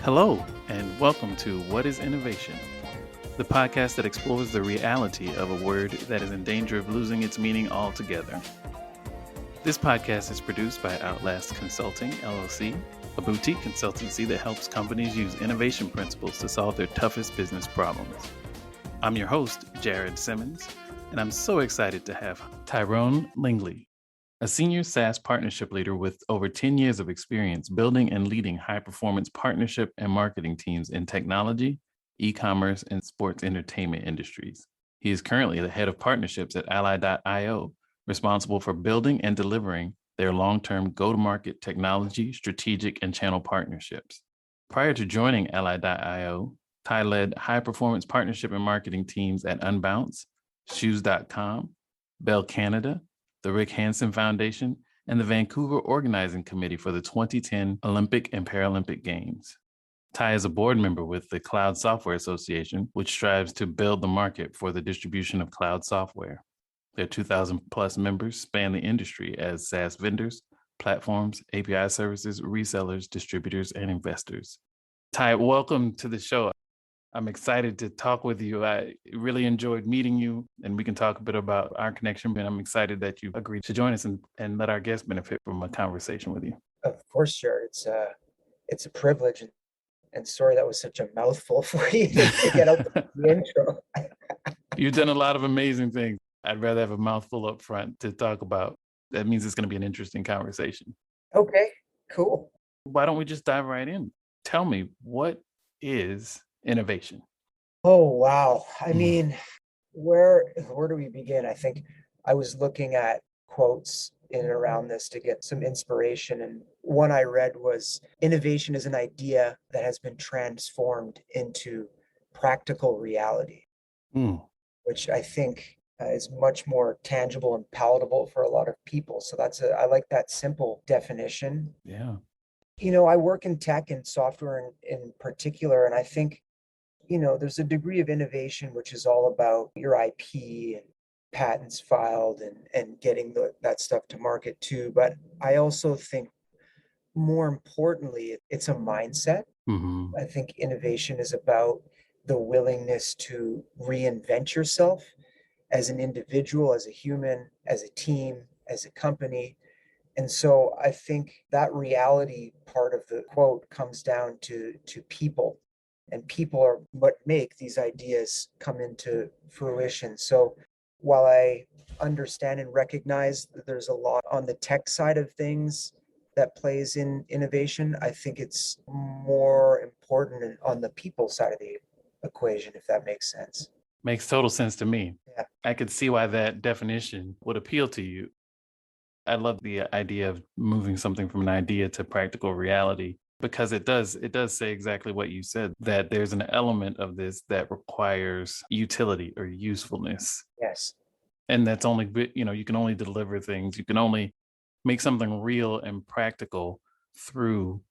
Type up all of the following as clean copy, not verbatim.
Hello, and welcome to What is Innovation, the podcast that explores the reality of a word that is in danger of losing its meaning altogether. This podcast is produced by Outlast Consulting, LLC, a boutique consultancy that helps companies use innovation principles to solve their toughest business problems. I'm your host, Jared Simmons, and I'm so excited to have Tyrone Lingley, a senior SaaS partnership leader with over 10 years of experience building and leading high-performance partnership and marketing teams in technology, e-commerce, and sports entertainment industries. He is currently the head of partnerships at Ally.io, responsible for building and delivering their long-term go-to-market technology, strategic, and channel partnerships. Prior to joining Ally.io, Ty led high-performance partnership and marketing teams at Unbounce, Shoes.com, Bell Canada, the Rick Hansen Foundation, and the Vancouver Organizing Committee for the 2010 Olympic and Paralympic Games. Ty is a board member with the Cloud Software Association, which strives to build the market for the distribution of cloud software. Their 2,000 plus members span the industry as SaaS vendors, platforms, API services, resellers, distributors, and investors. Ty, welcome to the show. I'm excited to talk with you. I really enjoyed meeting you, and we can talk a bit about our connection. And I'm excited that you agreed to join us and let our guests benefit from a conversation with you. Of course, Jared. It's a privilege. And sorry, that was such a mouthful for you to get out the intro. You've done a lot of amazing things. I'd rather have a mouthful up front to talk about. That means it's going to be an interesting conversation. Okay, cool. Why don't we just dive right in? Tell me, what is innovation? Oh, wow. I mean, where do we begin? I think I was looking at quotes in and around this to get some inspiration. And one I read was, innovation is an idea that has been transformed into practical reality, which I think is much more tangible and palatable for a lot of people. So I like that simple definition. Yeah. You know, I work in tech and software in particular, and I think there's a degree of innovation which is all about your IP and patents filed and getting that stuff to market too. But I also think more importantly, it's a mindset. Mm-hmm. I think innovation is about the willingness to reinvent yourself as an individual, as a human, as a team, as a company. And so I think that reality part of the quote comes down to people. And people are what make these ideas come into fruition. So while I understand and recognize that there's a lot on the tech side of things that plays in innovation, I think it's more important on the people side of the equation, if that makes sense. Makes total sense to me. Yeah. I could see why that definition would appeal to you. I love the idea of moving something from an idea to practical reality, because it does say exactly what you said, that there's an element of this that requires utility or usefulness. Yes. And that's only, you can only deliver things. You can only make something real and practical through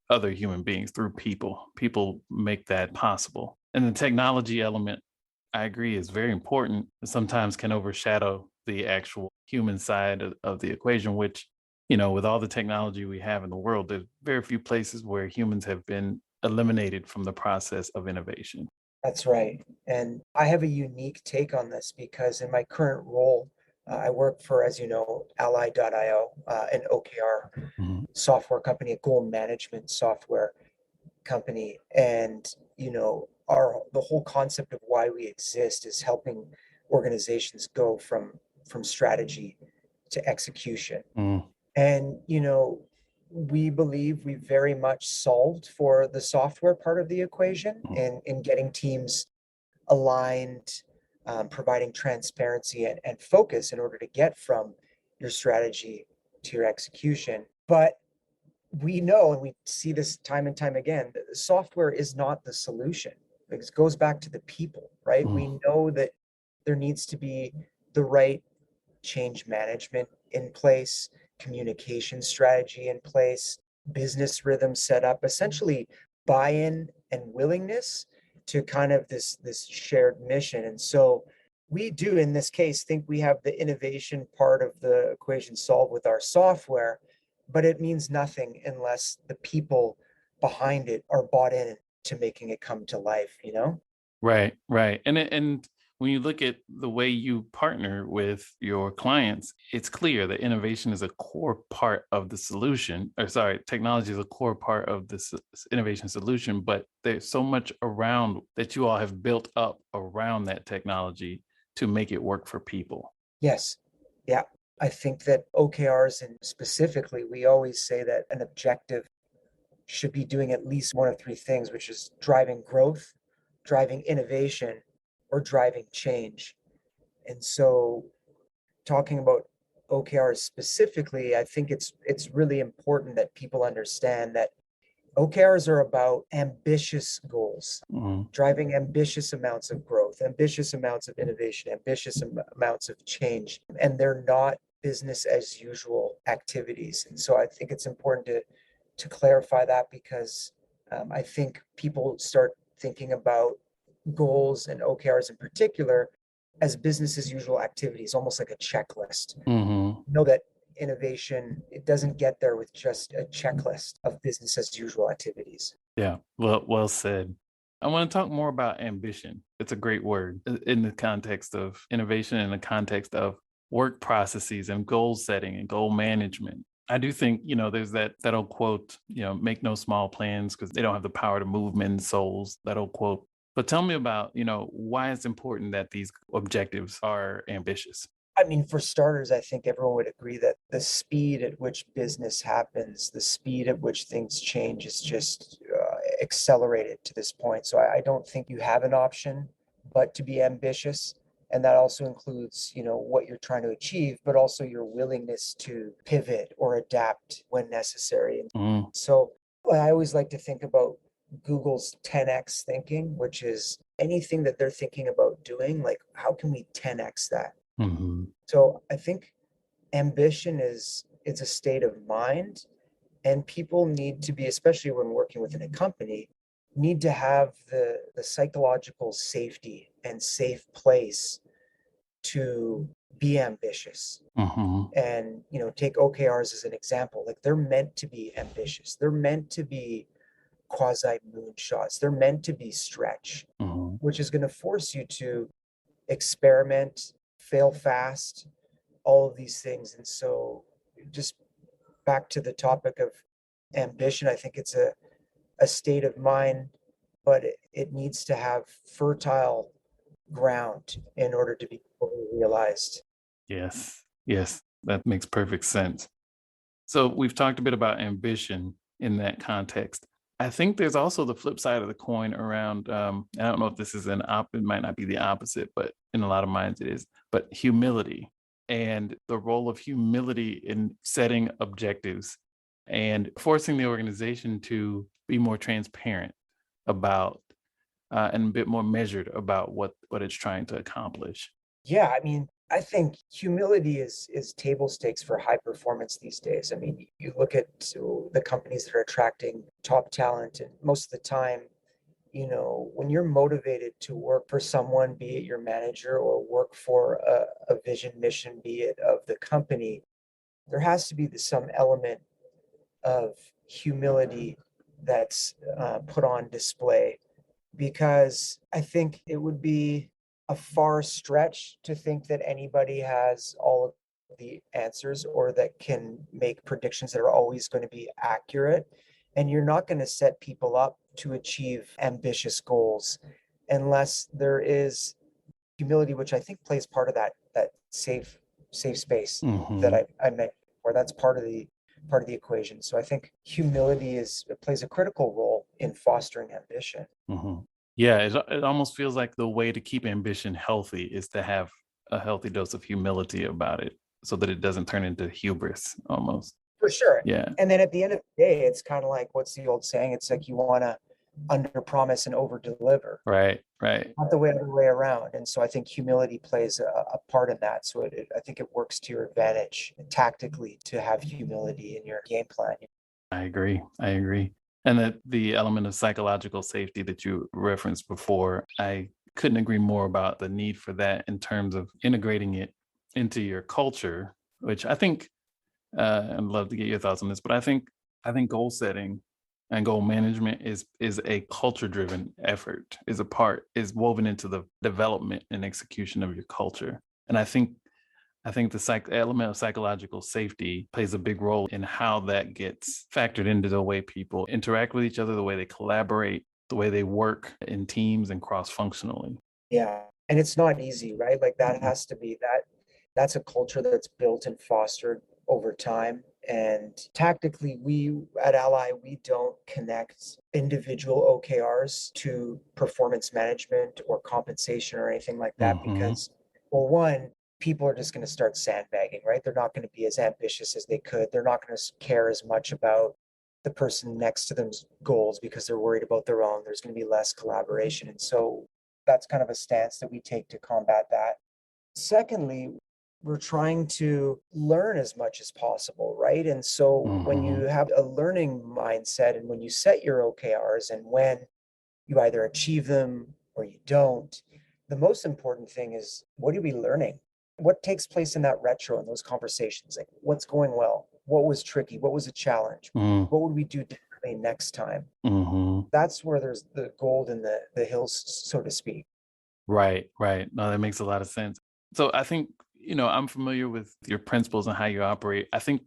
other human beings, through people. People make that possible. And the technology element, I agree, is very important. Sometimes can overshadow the actual human side of the equation, which, with all the technology we have in the world, there's very few places where humans have been eliminated from the process of innovation. That's right. And I have a unique take on this because in my current role, I work for, as you know, Ally.io, an OKR software company, a goal management software company. And, the whole concept of why we exist is helping organizations go from strategy to execution. And, we believe we very much solved for the software part of the equation in getting teams aligned, providing transparency and focus in order to get from your strategy to your execution. But we know, and we see this time and time again, that the software is not the solution. It goes back to the people, right? We know that there needs to be the right change management in place, communication strategy in place, business rhythm set up, essentially buy-in and willingness to kind of this shared mission. And so we do, in this case, think we have the innovation part of the equation solved with our software, but it means nothing unless the people behind it are bought in to making it come to life, you know? Right, right. And when you look at the way you partner with your clients, it's clear that innovation is a core part of the solution, or sorry, technology is a core part of this innovation solution, but there's so much around that you all have built up around that technology to make it work for people. Yes. Yeah. I think that OKRs, and specifically, we always say that an objective should be doing at least one of three things, which is driving growth, driving innovation, or driving change. And so talking about OKRs specifically, I think it's really important that people understand that OKRs are about ambitious goals, Mhm. driving ambitious amounts of growth, ambitious amounts of innovation, ambitious amounts of change, and they're not business as usual activities. And so I think it's important to clarify that, because I think people start thinking about goals and OKRs in particular as business as usual activities, almost like a checklist. Mhm. Know that innovation, it doesn't get there with just a checklist of business as usual activities. Yeah, well said. I want to talk more about ambition. It's a great word in the context of innovation, in the context of work processes and goal setting and goal management. I do think, there's that old quote, make no small plans because they don't have the power to move men's souls, that old quote. But tell me about, why it's important that these objectives are ambitious. I mean, for starters, I think everyone would agree that the speed at which business happens, the speed at which things change is just accelerated to this point. So I don't think you have an option but to be ambitious. And that also includes, what you're trying to achieve, but also your willingness to pivot or adapt when necessary. And Mhm. so I always like to think about Google's 10x thinking, which is anything that they're thinking about doing, like how can we 10x that? Mhm. So I think ambition is it's a state of mind, and people need to be, especially when working within a company, need to have the psychological safety and safe place to be ambitious. Mhm. And take OKRs as an example. Like they're meant to be ambitious. They're meant to be quasi moonshots. They're meant to be stretch, Mhm. which is going to force you to experiment, fail fast, all of these things. And so just back to the topic of ambition, I think it's a state of mind, but it needs to have fertile ground in order to be fully realized. Yes. Yes. That makes perfect sense. So we've talked a bit about ambition in that context. I think there's also the flip side of the coin around, I don't know if this is it might not be the opposite, but in a lot of minds it is, but humility and the role of humility in setting objectives and forcing the organization to be more transparent about and a bit more measured about what it's trying to accomplish. Yeah, I mean, I think humility is table stakes for high performance these days. I mean, you look at the companies that are attracting top talent, and most of the time, when you're motivated to work for someone, be it your manager or work for a vision mission, be it of the company, there has to be some element of humility that's put on display, because I think it would be a far stretch to think that anybody has all of the answers or that can make predictions that are always going to be accurate. And you're not going to set people up to achieve ambitious goals unless there is humility, which I think plays part of that safe space that Hmm. I mentioned, where that's part of the equation. So I think humility plays a critical role in fostering ambition. Hmm. Yeah, it almost feels like the way to keep ambition healthy is to have a healthy dose of humility about it so that it doesn't turn into hubris almost. For sure. Yeah. And then at the end of the day, it's kind of like, what's the old saying? It's like you want to under promise and over deliver, Right. Right. not the other way around. And so I think humility plays a part in that. So I think it works to your advantage tactically to have humility in your game plan. I agree. I agree. And that the element of psychological safety that you referenced before, I couldn't agree more about the need for that in terms of integrating it into your culture, which I think I'd love to get your thoughts on this, but I think goal setting and goal management is a culture driven effort, is woven into the development and execution of your culture. And I think the element of psychological safety plays a big role in how that gets factored into the way people interact with each other, the way they collaborate, the way they work in teams and cross functionally. Yeah. And it's not easy, right? Like that has to be that's a culture that's built and fostered over time. And tactically, we at Ally, we don't connect individual OKRs to performance management or compensation or anything like that Hmm. because, well, one, people are just going to start sandbagging, right? They're not going to be as ambitious as they could. They're not going to care as much about the person next to them's goals because they're worried about their own. There's going to be less collaboration. And so that's kind of a stance that we take to combat that. Secondly, we're trying to learn as much as possible, right? And so when you Hmm. have a learning mindset and when you set your OKRs and when you either achieve them or you don't, the most important thing is what are we learning? What takes place in that retro in those conversations? Like what's going well? What was tricky? What was a challenge? What would we do differently next time? Hmm. That's where there's the gold in the hills, so to speak. Right, right. No, that makes a lot of sense. So I think, I'm familiar with your principles and how you operate. I think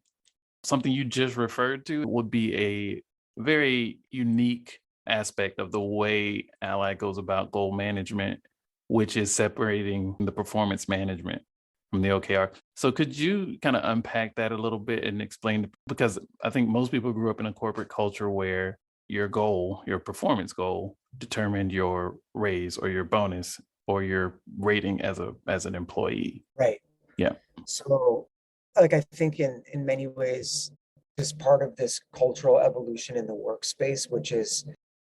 something you just referred to would be a very unique aspect of the way Ally goes about goal management, which is separating the performance management from the OKR. So could you kind of unpack that a little bit and explain, because I think most people grew up in a corporate culture where your goal, your performance goal, determined your raise or your bonus or your rating as an employee. Right. Yeah. So, like, I think in many ways, is part of this cultural evolution in the workspace, which is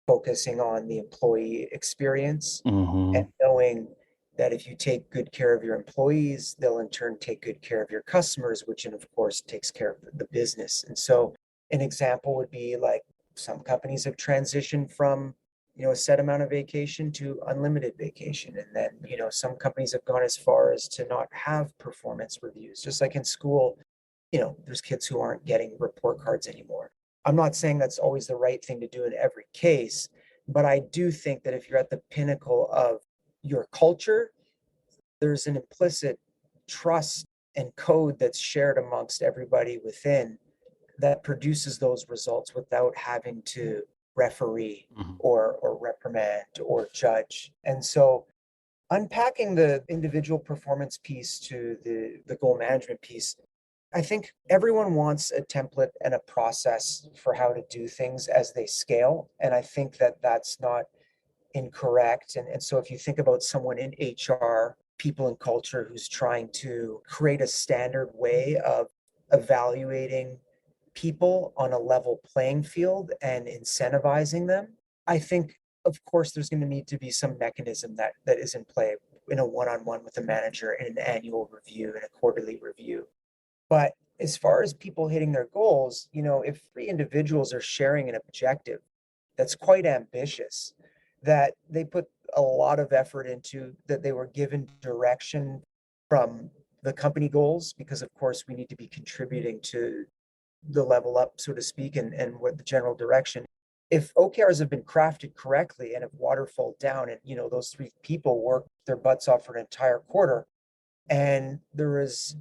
focusing on the employee experience and Hmm. knowing that if you take good care of your employees, they'll in turn take good care of your customers, which and of course takes care of the business. And so an example would be like some companies have transitioned from, a set amount of vacation to unlimited vacation. And then, some companies have gone as far as to not have performance reviews, just like in school, there's kids who aren't getting report cards anymore. I'm not saying that's always the right thing to do in every case, but I do think that if you're at the pinnacle of your culture, there's an implicit trust and code that's shared amongst everybody within that produces those results without having to referee Hmm. or reprimand or judge. And so unpacking the individual performance piece to the goal management piece, I think everyone wants a template and a process for how to do things as they scale. And I think that that's not incorrect. And so if you think about someone in HR, people and culture who's trying to create a standard way of evaluating people on a level playing field and incentivizing them, I think of course there's going to need to be some mechanism that is in play in a one-on-one with a manager in an annual review and a quarterly review. But as far as people hitting their goals, if three individuals are sharing an objective that's quite ambitious, that they put a lot of effort into, that they were given direction from the company goals, because of course we need to be contributing to the level up, so to speak, and what the general direction. If OKRs have been crafted correctly and have waterfalled down and those three people work their butts off for an entire quarter and there is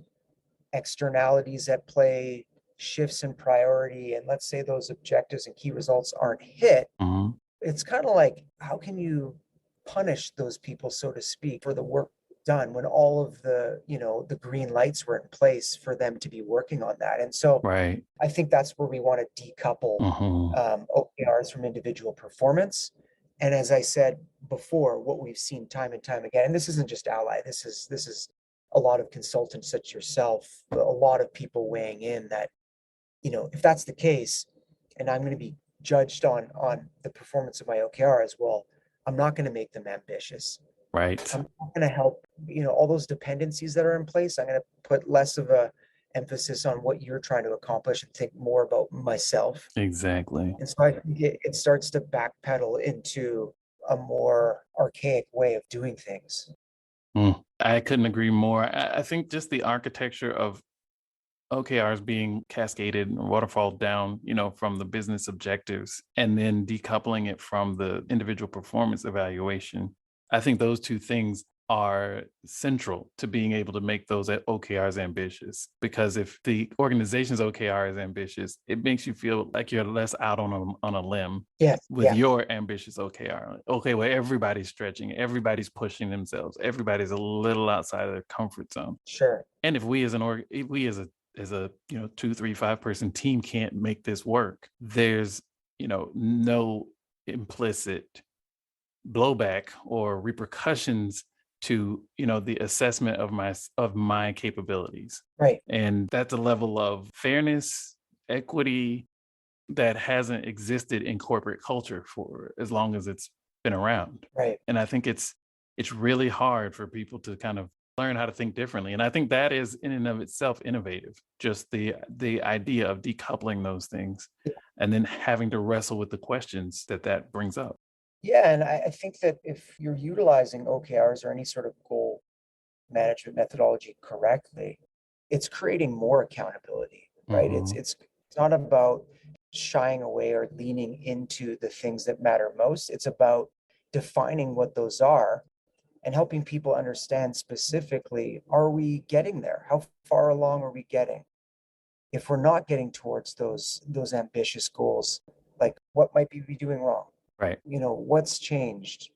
externalities at play, shifts in priority, and let's say those objectives and key results aren't hit, Hmm. it's kind of like, how can you punish those people, so to speak, for the work done when all of the green lights were in place for them to be working on that? And so Right. I think that's where we want to decouple Hmm. OKRs from individual performance. And as I said before, what we've seen time and time again, and this isn't just Ally, this is a lot of consultants such yourself, a lot of people weighing in that, if that's the case, and I'm going to be judged on the performance of my OKR as well, I'm not going to make them ambitious. Right. I'm not going to help, all those dependencies that are in place. I'm going to put less of a emphasis on what you're trying to accomplish and think more about myself. Exactly. And so I think it starts to backpedal into a more archaic way of doing things. I couldn't agree more. I think just the architecture of OKRs being cascaded and waterfall down, from the business objectives and then decoupling it from the individual performance evaluation. I think those two things are central to being able to make those OKRs ambitious. Because if the organization's OKR is ambitious, it makes you feel like you're less out on a limb Yes. with your ambitious OKR. Okay, where everybody's stretching, everybody's pushing themselves, everybody's a little outside of their comfort zone. Sure. And if we as a 2, 3, 5 person team can't make this work, there's no implicit blowback or repercussions to the assessment of my capabilities. Right. And that's a level of fairness, equity that hasn't existed in corporate culture for as long as it's been around. Right. And I think it's really hard for people to kind of learn how to think differently. And I think that is in and of itself innovative. Just the idea of decoupling those things and then having to wrestle with the questions that brings up. Yeah, and I think that if you're utilizing OKRs or any sort of goal management methodology correctly, it's creating more accountability, right? Mhm. It's not about shying away or leaning into the things that matter most. It's about defining what those are and helping people understand specifically, are we getting there? How far along are we getting? If we're not getting towards those ambitious goals, like what might we be doing wrong? Right. What's changed?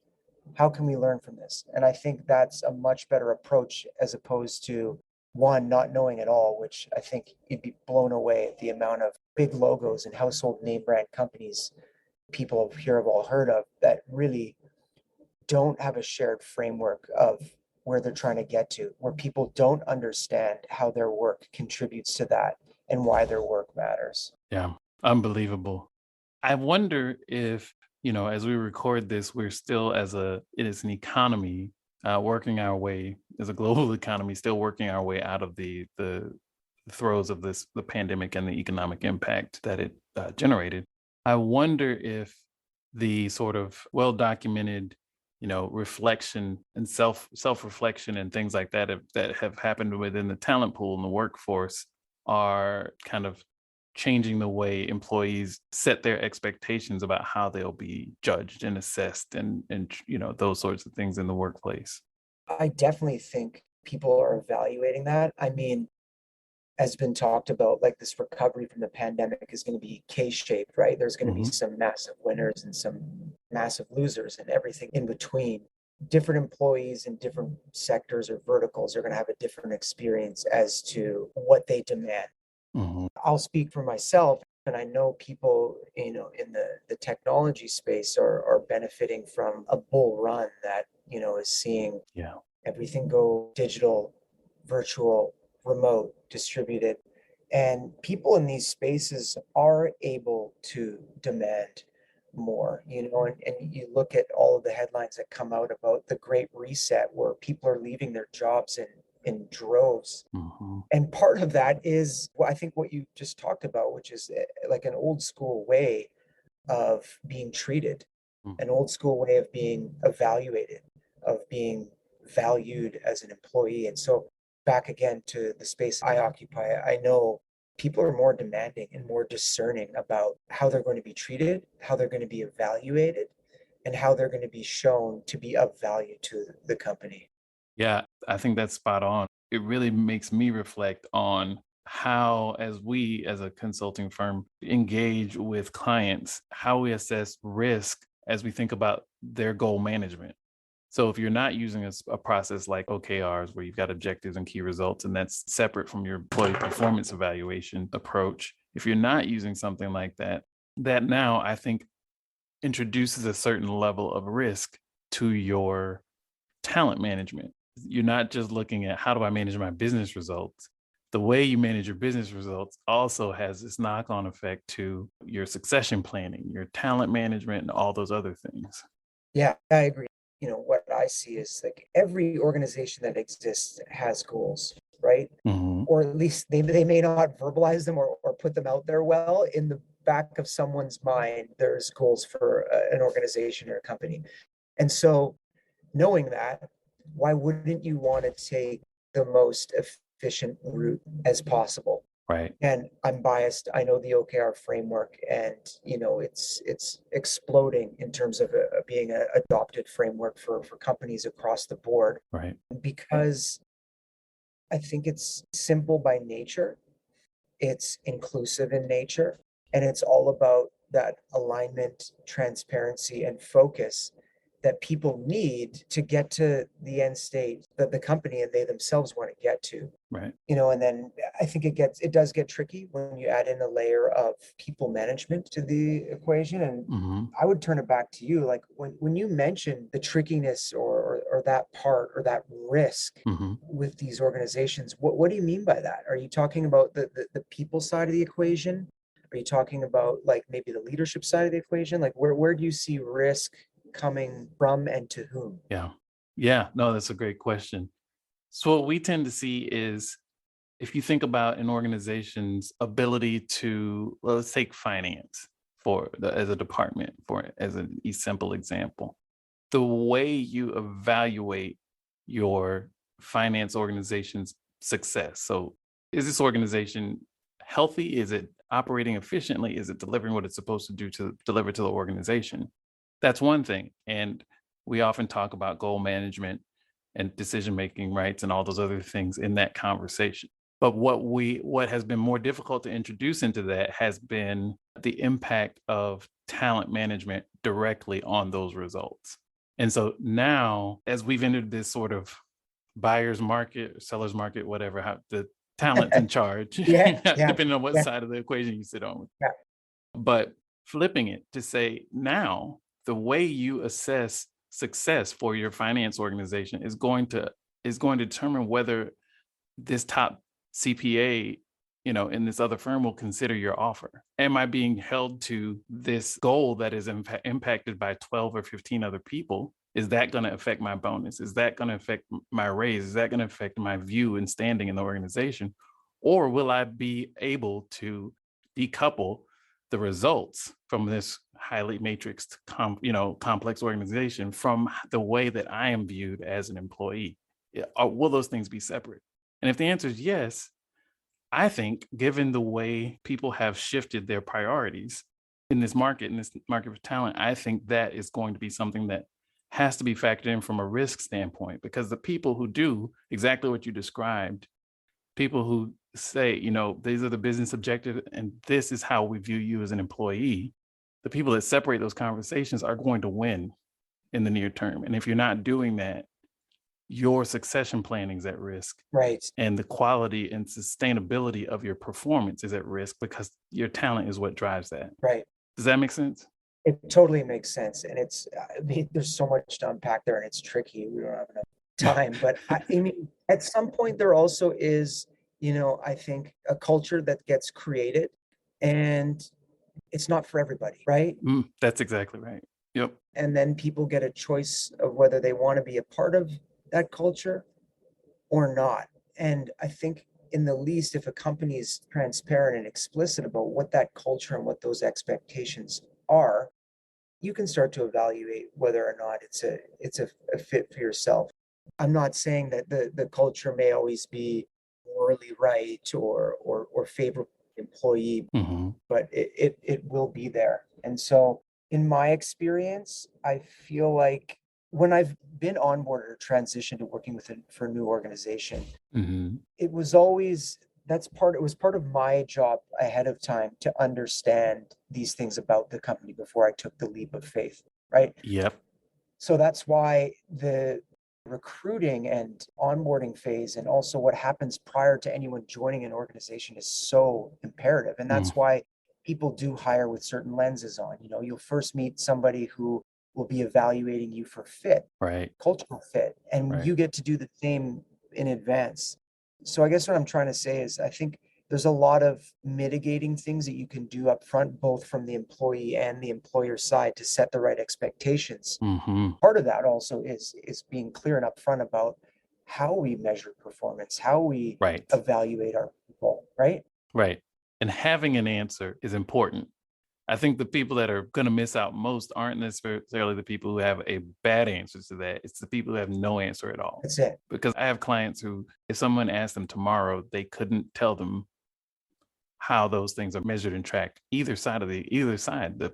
How can we learn from this? And I think that's a much better approach as opposed to one, not knowing at all, which I think you'd be blown away at the amount of big logos and household name brand companies people here have all heard of that really don't have a shared framework of where they're trying to get to, where people don't understand how their work contributes to that and why their work matters. Yeah. Unbelievable. I wonder if, as we record this, we're still it is an economy working our way as a global economy, still working our way out of the throes of the pandemic and the economic impact that it generated. I wonder if the sort of well-documented, reflection and self-reflection and things like that have happened within the talent pool and the workforce are kind of changing the way employees set their expectations about how they'll be judged and assessed and those sorts of things in the workplace. I definitely think people are evaluating that. I mean, has been talked about, like this recovery from the pandemic is going to be K-shaped, right? There's going to be Mhm. some massive winners and some massive losers and everything in between. Different employees in different sectors or verticals are going to have a different experience as to what they demand. Mhm. I'll speak for myself, and I know people, in the technology space are benefiting from a bull run that, is seeing Yeah. everything go digital, virtual, remote, distributed. And people in these spaces are able to demand more, and you look at all of the headlines that come out about the great reset where people are leaving their jobs in droves. Mhm. And part of that is, I think what you just talked about, which is like an old school way of being treated, Mhm. an old school way of being evaluated, of being valued as an employee. And so, back again to the space I occupy, I know people are more demanding and more discerning about how they're going to be treated, how they're going to be evaluated, and how they're going to be shown to be of value to the company. Yeah, I think that's spot on. It really makes me reflect on how, as we as a consulting firm engage with clients, how we assess risk as we think about their goal management. So if you're not using a process like OKRs, where you've got objectives and key results, and that's separate from your employee performance evaluation approach, if you're not using something like that, that now I think introduces a certain level of risk to your talent management. You're not just looking at how do I manage my business results. The way you manage your business results also has this knock-on effect to your succession planning, your talent management, and all those other things. Yeah, I agree. What I see is like every organization that exists has goals, right? Mhm. Or at least they may not verbalize them or put them out there well. In the back of someone's mind, there's goals for an organization or a company. And so, knowing that, why wouldn't you want to take the most efficient route as possible? Right. And I'm biased. I know the OKR framework, and it's exploding in terms of being an adopted framework for companies across the board, Right. because I think it's simple by nature, it's inclusive in nature, and it's all about that alignment, transparency, and focus that people need to get to the end state that the company and they themselves want to get to. Right. And then I think it does get tricky when you add in a layer of people management to the equation. And Mm-hmm. I would turn it back to you. Like when you mention the trickiness or that part or that risk Mm-hmm. with these organizations, what do you mean by that? Are you talking about the people side of the equation? Are you talking about like maybe the leadership side of the equation? Like where do you see risk coming from and to whom? Yeah. Yeah. No, that's a great question. So what we tend to see is if you think about an organization's ability to, well, let's take finance as a department, as a simple example. The way you evaluate your finance organization's success. So is this organization healthy? Is it operating efficiently? Is it delivering what it's supposed to do to deliver to the organization? That's one thing. And we often talk about goal management and decision making rights and all those other things in that conversation. But what has been more difficult to introduce into that has been the impact of talent management directly on those results. And so now, as we've entered this sort of buyer's market, seller's market, whatever, how the talent's in charge, Yeah, yeah, depending on what yeah, side of the equation you sit on. yeah. But flipping it to say now, the way you assess success for your finance organization is going to determine whether this top CPA, in this other firm will consider your offer. Am I being held to this goal that is impacted by 12 or 15 other people? Is that going to affect my bonus? Is that going to affect my raise? Is that going to affect my view and standing in the organization? Or will I be able to decouple the results from this highly matrixed, complex organization from the way that I am viewed as an employee? Or will those things be separate? And if the answer is yes, I think given the way people have shifted their priorities in this market for talent, I think that is going to be something that has to be factored in from a risk standpoint, because the people who do exactly what you described, people who say, these are the business objectives and this is how we view you as an employee, the people that separate those conversations are going to win in the near term. And if you're not doing that, your succession planning is at risk, Right, and the quality and sustainability of your performance is at risk because your talent is what drives that. right. Does that make sense? It totally makes sense. And I mean, there's so much to unpack there and it's tricky. We don't have enough time, but I mean, at some point there also is, I think a culture that gets created and it's not for everybody, right? That's exactly right. Yep. And then people get a choice of whether they want to be a part of that culture or not. And I think in the least, if a company is transparent and explicit about what that culture and what those expectations are, you can start to evaluate whether or not it's a fit for yourself. I'm not saying that the culture may always be morally right or favorable to the employee, Hmm. but it will be there. And so in my experience, I feel like when I've been onboarded or transitioned to working for a new organization, Hmm. it was always it was part of my job ahead of time to understand these things about the company before I took the leap of faith, right? Yep. So that's why the recruiting and onboarding phase and also what happens prior to anyone joining an organization is so imperative. And Mm. that's why people do hire with certain lenses on. You'll first meet somebody who will be evaluating you for fit, Right. cultural fit, and Right. you get to do the same in advance. So I guess what I'm trying to say is I think there's a lot of mitigating things that you can do up front, both from the employee and the employer side, to set the right expectations. Hmm. Part of that also is being clear and upfront about how we measure performance, how we Right. evaluate our people, right? Right. And having an answer is important. I think the people that are going to miss out most aren't necessarily the people who have a bad answer to that. It's the people who have no answer at all. That's it. Because I have clients who, if someone asked them tomorrow, they couldn't tell them how those things are measured and tracked, either side, the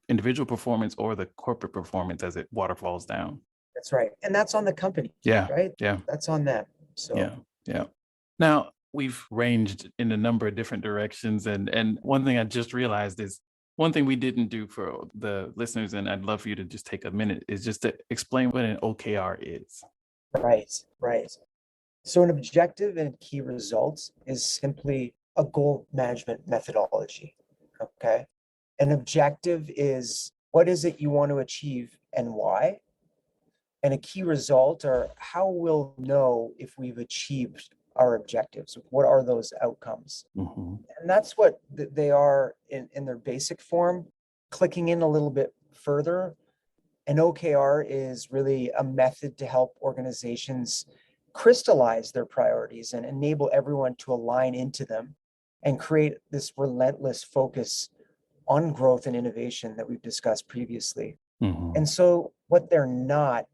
individual performance or the corporate performance as it waterfalls down. That's right. And that's on the company, Yeah. right? Yeah. That's on them. Yeah. So, Yeah. Now we've ranged in a number of different directions. And one thing I just realized is one thing we didn't do for the listeners, and I'd love for you to just take a minute, is just to explain what an OKR is. right, right. So an objective and key results is simply a goal management methodology. Okay. An objective is what is it you want to achieve and why? And a key result or how we'll know if we've achieved our objectives. What are those outcomes? Mm-hmm. And that's what they are in their basic form. Clicking in a little bit further, an OKR is really a method to help organizations crystallize their priorities and enable everyone to align into them and create this relentless focus on growth and innovation that we've discussed previously. Mm-hmm. And so what they're not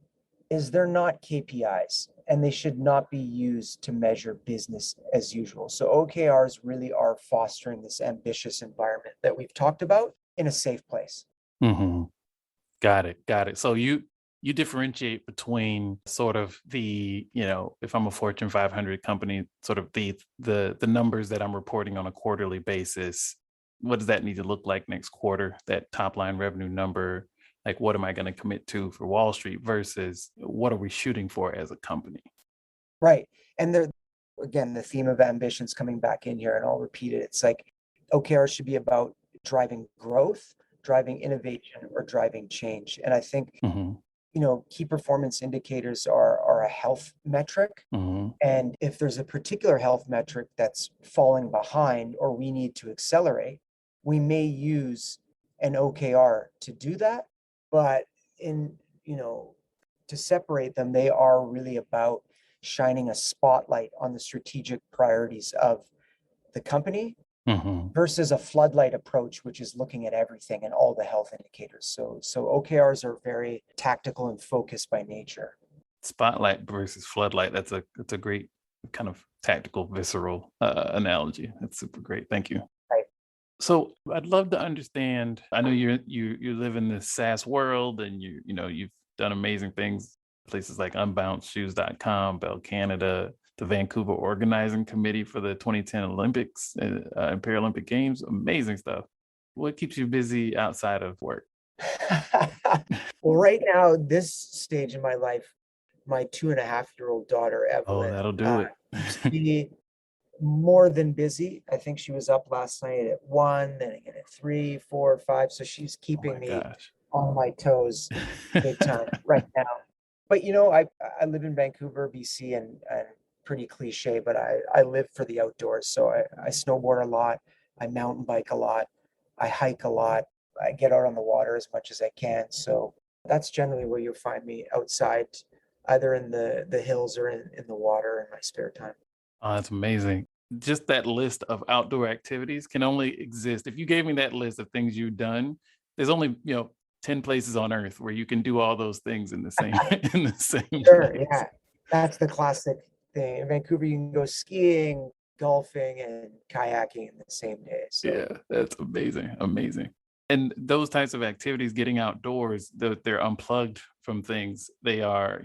is they're not KPIs and they should not be used to measure business as usual. So OKRs really are fostering this ambitious environment that we've talked about in a safe place. Mm-hmm. Got it. Got it. So you differentiate between sort of the, if I'm a Fortune 500 company, sort of the numbers that I'm reporting on a quarterly basis. What does that need to look like next quarter? That top line revenue number, like what am I going to commit to for Wall Street versus what are we shooting for as a company? Right. And there, again, the theme of ambitions coming back in here, and I'll repeat it. It's like OKR should be about driving growth, driving innovation, or driving change. And I think, Mm-hmm. Key performance indicators are a health metric. Mm-hmm. And if there's a particular health metric that's falling behind or we need to accelerate, we may use an OKR to do that. But in, to separate them, they are really about shining a spotlight on the strategic priorities of the company Mm-hmm. versus a floodlight approach, which is looking at everything and all the health indicators. So OKRs are very tactical and focused by nature. Spotlight versus floodlight. That's a great kind of tactical, visceral analogy. That's super great. Thank you. Right. So I'd love to understand. I know you live in this SaaS world, and you've done amazing things. Places like UnbouncedShoes.com, Bell Canada, the Vancouver Organizing Committee for the 2010 Olympics and Paralympic Games. Amazing stuff. What keeps you busy outside of work? Well, right now, this stage in my life, my 2.5-year-old daughter, Oh, Evelyn, that'll do it. keeps me more than busy. I think she was up last night at 1, then again at 3, 4, 5. So she's Oh keeping my me gosh. on my toes big time right now. But I live in Vancouver, BC, and pretty cliche, but I live for the outdoors. So I snowboard a lot, I mountain bike a lot, I hike a lot, I get out on the water as much as I can. So that's generally where you'll find me outside, either in the hills or in the water in my spare time. Oh, that's amazing. Just that list of outdoor activities can only exist. If you gave me that list of things you've done, there's only, 10 places on earth where you can do all those things in the same in the same Sure, place. yeah. That's the classic thing. In Vancouver, you can go skiing, golfing, and kayaking in the same day. So Yeah, that's amazing. Amazing. And those types of activities, getting outdoors, they're unplugged from things. They are,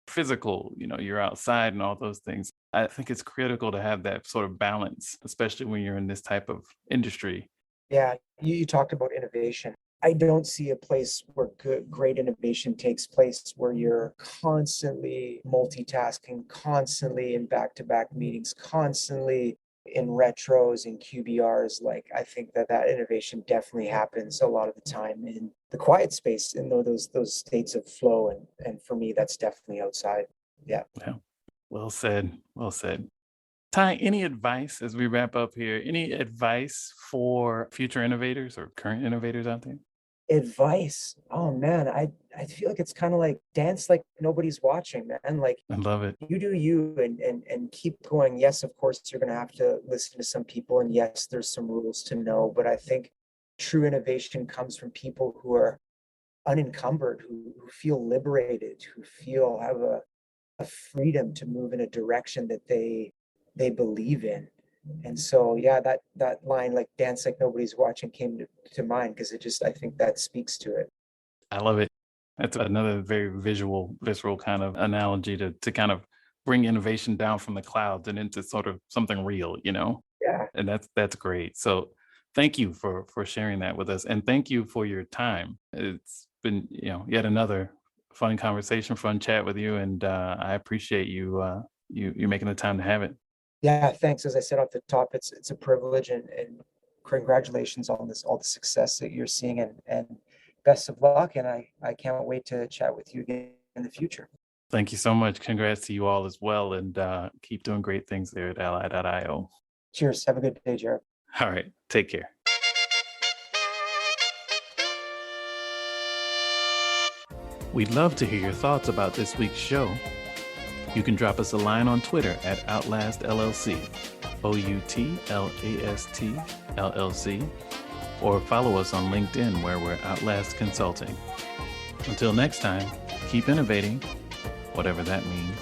physical, you're outside and all those things. I think it's critical to have that sort of balance, especially when you're in this type of industry. yeah, you talked about innovation. I don't see a place where great innovation takes place where you're constantly multitasking, constantly in back-to-back meetings, constantly in retros and QBRs. Like I think that innovation definitely happens a lot of the time in the quiet space, in those states of flow. And for me, that's definitely outside. Yeah. Yeah. Well said. Well said. Ty, any advice as we wrap up here? Any advice for future innovators or current innovators out there? Advice. Oh man, I feel like it's kind of like dance like nobody's watching, man. Like I love it. you do you and keep going. Yes, of course, you're gonna have to listen to some people, and yes, there's some rules to know, but I think true innovation comes from people who are unencumbered, who feel liberated, who feel have a freedom to move in a direction that they believe in. And so, yeah, that line, like dance like nobody's watching, came to mind because I think that speaks to it. I love it. That's another very visceral kind of analogy to kind of bring innovation down from the clouds and into sort of something real, Yeah. and that's great. So thank you for sharing that with us, and thank you for your time. It's been yet another fun conversation, fun chat with you, and I appreciate you making the time to have it. Yeah, thanks. As I said off the top, it's a privilege, and congratulations on all the success that you're seeing, and best of luck. And I can't wait to chat with you again in the future. Thank you so much. Congrats to you all as well, and keep doing great things there at ally.io. Cheers. Have a good day, Jared. All right, take care. We'd love to hear your thoughts about this week's show. You can drop us a line on Twitter at Outlast LLC, OUTLAST LLC, or follow us on LinkedIn where we're Outlast Consulting. Until next time, keep innovating, whatever that means.